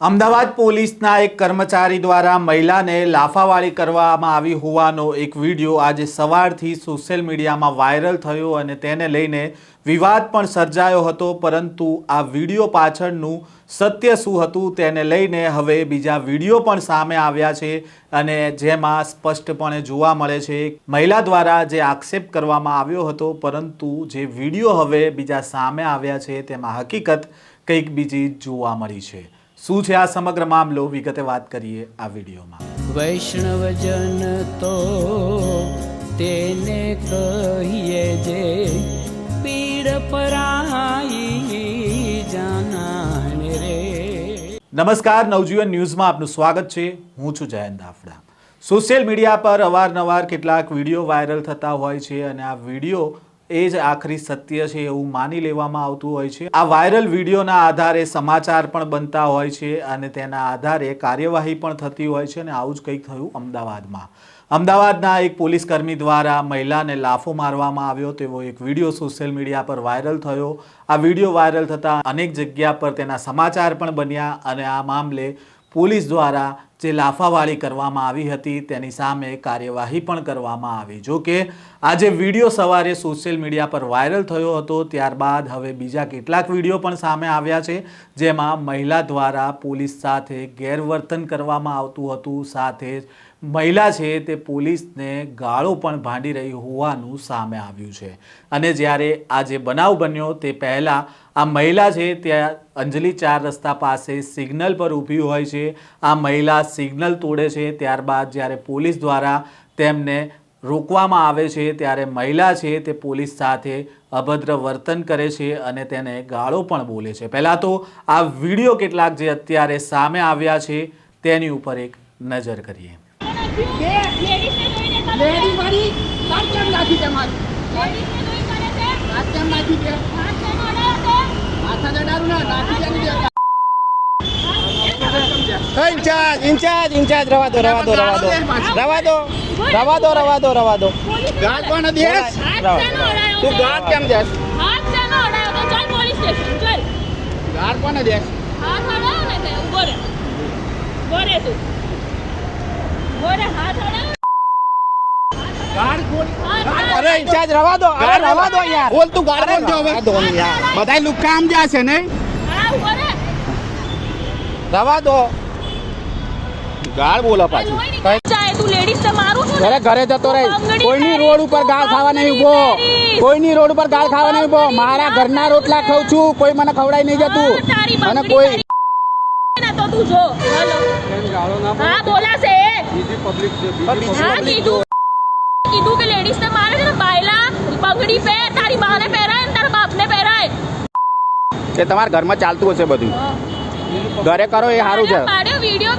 અમદાવાદ પોલીસના એક કર્મચારી દ્વારા મહિલાને લાફાવાળી કરવામાં આવી હોવાનો એક વિડીયો આજે સવારથી સોશિયલ મીડિયામાં વાયરલ થયો અને તેને લઈને વિવાદ પણ સર્જાયો હતો, પરંતુ આ વિડીયો પાછળનું સત્ય શું હતું તેને લઈને હવે બીજા વિડીયો પણ સામે આવ્યા છે અને જેમાં સ્પષ્ટપણે જોવા મળે છે મહિલા દ્વારા જે આક્ષેપ કરવામાં આવ્યો હતો, પરંતુ જે વિડીયો હવે બીજા સામે આવ્યા છે તેમાં હકીકત કંઈક બીજી જોવા મળી છે। શું છે આ સમગ્ર મામલો, વિગતે વાત કરીએ આ વિડીયોમાં। વૈષ્ણવજન તો તેને કહીએ જે પીડ પરાઈ જાનાને રે। નમસ્કાર, નવજીવન ન્યૂઝમાં આપનું સ્વાગત છે। હું છું જયંત દાફડા। સોશિયલ મીડિયા પર અવારનવાર કેટલાક વિડીયો વાયરલ થતા હોય છે અને આ વિડીયો એ જ આખરી સત્ય છે એવું માની લેવામાં આવતું હોય છે। આ વાયરલ વિડીયોના આધારે સમાચાર પણ બનતા હોય છે અને તેના આધારે કાર્યવાહી પણ થતી હોય છે અને આવું જ કંઈક થયું અમદાવાદમાં। અમદાવાદના એક પોલીસ કર્મી દ્વારા મહિલાને લાફો મારવામાં આવ્યો તેવો એક વિડીયો સોશિયલ મીડિયા પર વાયરલ થયો। આ વિડીયો વાયરલ થતાં અનેક જગ્યા પર તેના સમાચાર પણ બન્યા અને આ મામલે પોલીસ દ્વારા જે લાફાવાળી કરવામાં આવી હતી તેની સામે કાર્યવાહી પણ કરવામાં આવી। જો કે આ જે વિડીયો સવારે સોશિયલ મીડિયા પર વાયરલ થયો હતો ત્યારબાદ હવે બીજા કેટલાક વિડીયો પણ સામે આવ્યા છે, જેમાં મહિલા દ્વારા પોલીસ સાથે ગેરવર્તન કરવામાં આવતું હતું, સાથે જ મહિલા છે તે પોલીસને ગાળો પણ ભાંડી રહી હોવાનું સામે આવ્યું છે। અને જ્યારે આ જે બનાવ બન્યો તે પહેલાં આ મહિલા છે ત્યાં અંજલિ 4 રસ્તા પાસે સિગ્નલ પર ઊભી હોય છે। આ મહિલા સિગ્નલ તોડે છે, ત્યારબાદ જ્યારે પોલીસ દ્વારા તેમને રોકવામાં આવે છે ત્યારે મહિલા છે તે પોલીસ સાથે અભદ્ર વર્તન કરે છે અને તેને ગાળો પણ બોલે છે। પહેલાં તો આ વિડીયો કેટલાક જે અત્યારે સામે આવ્યા છે તેની ઉપર એક નજર કરીએ। इंचार्ज रवा दो गार्ड कौन है देश तू गार्ड केम देश हाथ से ना उड़ाओ तो चल पुलिस स्टेशन चल। गार्ड कौन है देश हाथ हटाओ ना ते ऊपर बोले तू बोले हाथ हटाओ गार्ड कौन अरे इंचार्ज रवा दो यार बोल तू गार्ड कौन जो है दो यार बधाई लोग काम जासे नहीं हां ऊपर रवा दो गार्ड बोला पाछी चाहे तू लेडीज से मारू છું ઘરે ઘરે જતો રહે। કોઈની રોડ ઉપર ગાળ ખાવા નહીં ઉભો, કોઈની રોડ ઉપર ગાળ ખાવા નહીં ઉભો। મારા ઘરના રોટલા ખાઉં છું, કોઈ મને ખવડાઈ નહીં જતું અને કોઈ ના તો તું જો હાલો હા બોલાશે બીજી પબ્લિક હા કીધું કે લેડીઝ ને મારે છે ને બાયલા પગડી પહેર, તારી માને પહેરાય ને તારા બાપને પહેરાય કે તમારા ઘરમાં ચાલતું હશે બધું, ઘરે કરો એ સારું છે। વિડીયો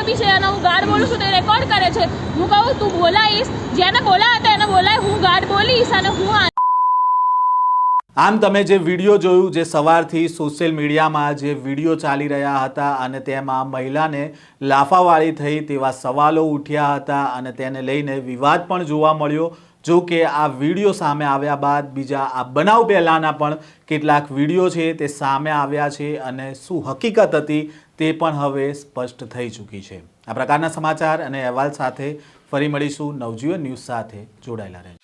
બી છે અને હું ગાર્ડ બોલું છું તે રેકોર્ડ કરે છે। હું કહું તું બોલાઈશ, જેને બોલાવે તો એને બોલાય, હું ગાર્ડ બોલીશ અને હું આમ તમે જે વિડીયો જોયું, જે સવારથી સોશિયલ મીડિયામાં જે વિડીયો ચાલી રહ્યા હતા અને તેમાં મહિલાને લાફાવાળી થઈ તેવા સવાલો ઉઠ્યા હતા અને તેને લઈને વિવાદ પણ જોવા મળ્યો। જો કે આ વિડીયો સામે આવ્યા બાદ બીજા આ બનાવ પહેલાંના પણ કેટલાક વિડીયો છે તે સામે આવ્યા છે અને શું હકીકત હતી તે પણ હવે સ્પષ્ટ થઈ ચૂકી છે। આ પ્રકારના સમાચાર અને અહેવાલ સાથે ફરી મળીશું। નવજીવન ન્યૂઝ સાથે જોડાયેલા રહેજો।